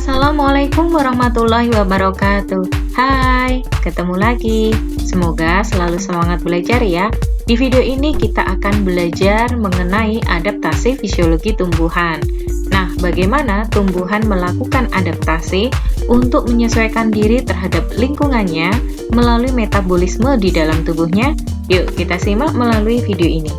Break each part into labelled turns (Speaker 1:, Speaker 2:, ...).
Speaker 1: Assalamualaikum warahmatullahi wabarakatuh. Hai, ketemu lagi. Semoga selalu semangat belajar ya. Di video ini kita akan belajar mengenai adaptasi fisiologi tumbuhan. Nah, bagaimana tumbuhan melakukan adaptasi untuk menyesuaikan diri terhadap lingkungannya melalui metabolisme di dalam tubuhnya? Yuk kita simak melalui video ini.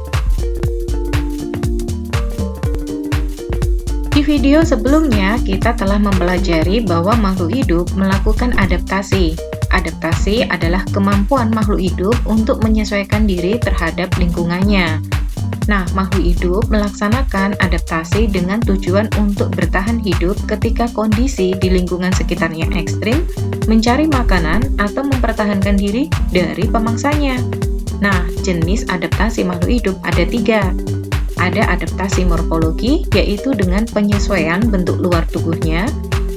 Speaker 1: Di video sebelumnya, kita telah mempelajari bahwa makhluk hidup melakukan adaptasi. Adaptasi adalah kemampuan makhluk hidup untuk menyesuaikan diri terhadap lingkungannya. Nah, makhluk hidup melaksanakan adaptasi dengan tujuan untuk bertahan hidup ketika kondisi di lingkungan sekitarnya ekstrim, mencari makanan, atau mempertahankan diri dari pemangsanya. Nah, jenis adaptasi makhluk hidup ada 3. Ada adaptasi morfologi, yaitu dengan penyesuaian bentuk luar tubuhnya.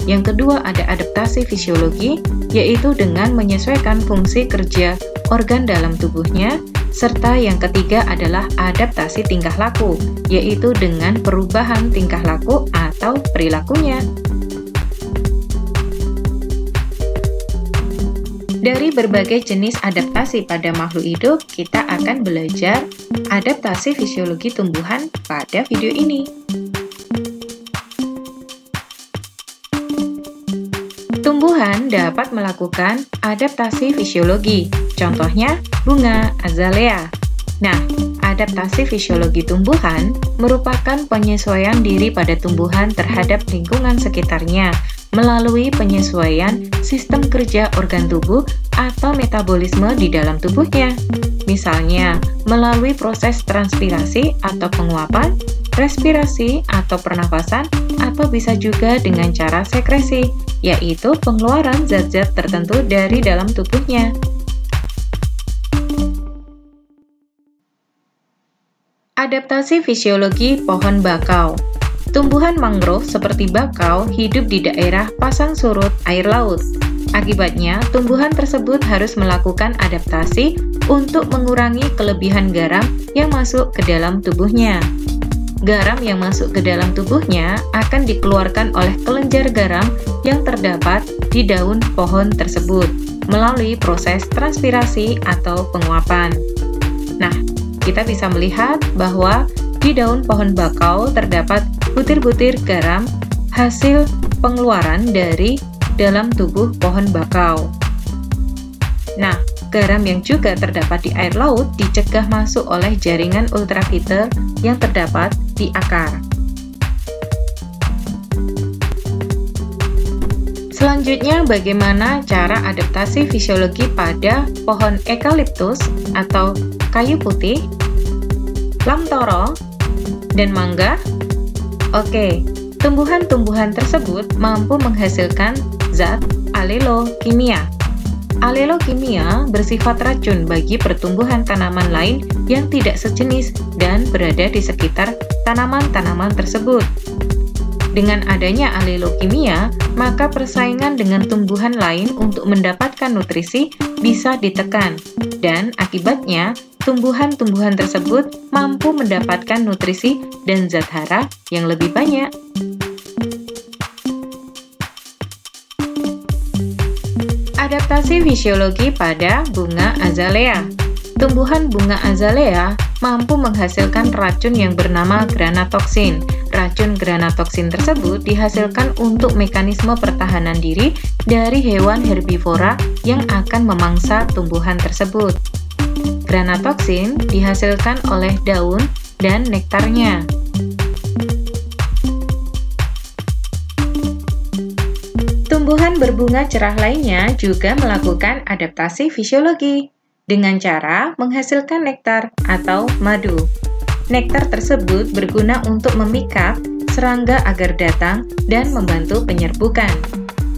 Speaker 1: Yang kedua ada adaptasi fisiologi, yaitu dengan menyesuaikan fungsi kerja organ dalam tubuhnya. Serta yang ketiga adalah adaptasi tingkah laku, yaitu dengan perubahan tingkah laku atau perilakunya. Dari berbagai jenis adaptasi pada makhluk hidup, kita akan belajar adaptasi fisiologi tumbuhan pada video ini. Tumbuhan dapat melakukan adaptasi fisiologi, contohnya bunga azalea. Nah, adaptasi fisiologi tumbuhan merupakan penyesuaian diri pada tumbuhan terhadap lingkungan sekitarnya melalui penyesuaian sistem kerja organ tubuh atau metabolisme di dalam tubuhnya. Misalnya, melalui proses transpirasi atau penguapan, respirasi atau pernafasan, atau bisa juga dengan cara sekresi, yaitu pengeluaran zat-zat tertentu dari dalam tubuhnya. Adaptasi fisiologi pohon bakau. Tumbuhan mangrove seperti bakau hidup di daerah pasang surut air laut. Akibatnya, tumbuhan tersebut harus melakukan adaptasi untuk mengurangi kelebihan garam yang masuk ke dalam tubuhnya. Garam yang masuk ke dalam tubuhnya akan dikeluarkan oleh kelenjar garam yang terdapat di daun pohon tersebut melalui proses transpirasi atau penguapan. Nah, kita bisa melihat bahwa di daun pohon bakau terdapat butir-butir garam hasil pengeluaran dari dalam tubuh pohon bakau. Nah, garam yang juga terdapat di air laut dicegah masuk oleh jaringan ultraviolet yang terdapat di akar. Selanjutnya, bagaimana cara adaptasi fisiologi pada pohon eukaliptus atau kayu putih, lamtoro, dan mangga? Oke, tumbuhan-tumbuhan tersebut mampu menghasilkan zat alelokimia. Alelokimia bersifat racun bagi pertumbuhan tanaman lain yang tidak sejenis dan berada di sekitar tanaman-tanaman tersebut. Dengan adanya alelokimia, maka persaingan dengan tumbuhan lain untuk mendapatkan nutrisi bisa ditekan, dan akibatnya tumbuhan-tumbuhan tersebut mampu mendapatkan nutrisi dan zat hara yang lebih banyak. Adaptasi fisiologi pada bunga azalea. Tumbuhan bunga azalea mampu menghasilkan racun yang bernama granatoksin. Racun granatoksin tersebut dihasilkan untuk mekanisme pertahanan diri dari hewan herbivora yang akan memangsa tumbuhan tersebut. Granatoksin dihasilkan oleh daun dan nektarnya. Tumbuhan berbunga cerah lainnya juga melakukan adaptasi fisiologi dengan cara menghasilkan nektar atau madu. Nektar tersebut berguna untuk memikat serangga agar datang dan membantu penyerbukan.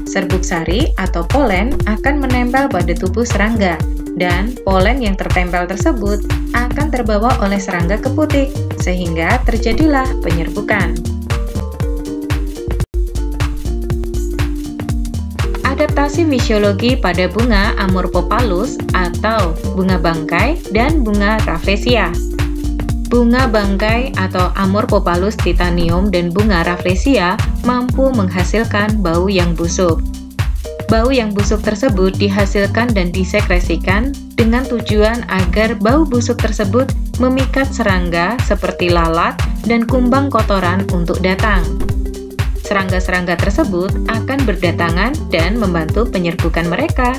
Speaker 1: Serbuk sari atau polen akan menempel pada tubuh serangga, dan polen yang tertempel tersebut akan terbawa oleh serangga ke putik, sehingga terjadilah penyerbukan. Adaptasi fisiologi pada bunga Amorphopalus atau bunga bangkai dan bunga rafflesia. Bunga bangkai atau Amorphophallus titanium dan bunga Rafflesia mampu menghasilkan bau yang busuk. Bau yang busuk tersebut dihasilkan dan disekresikan dengan tujuan agar bau busuk tersebut memikat serangga seperti lalat dan kumbang kotoran untuk datang. Serangga-serangga tersebut akan berdatangan dan membantu penyerbukan mereka.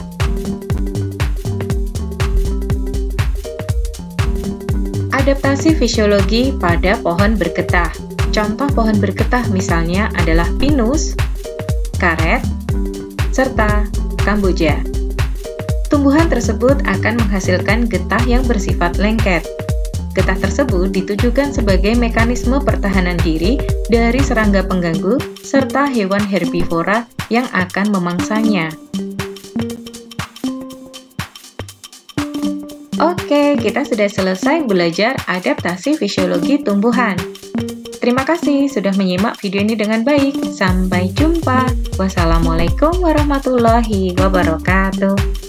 Speaker 1: Adaptasi fisiologi pada pohon bergetah. Contoh pohon bergetah misalnya adalah pinus, karet, serta kamboja. Tumbuhan tersebut akan menghasilkan getah yang bersifat lengket. Getah tersebut ditujukan sebagai mekanisme pertahanan diri dari serangga pengganggu serta hewan herbivora yang akan memangsanya. Oke, kita sudah selesai belajar adaptasi fisiologi tumbuhan. Terima kasih sudah menyimak video ini dengan baik. Sampai jumpa. Wassalamualaikum warahmatullahi wabarakatuh.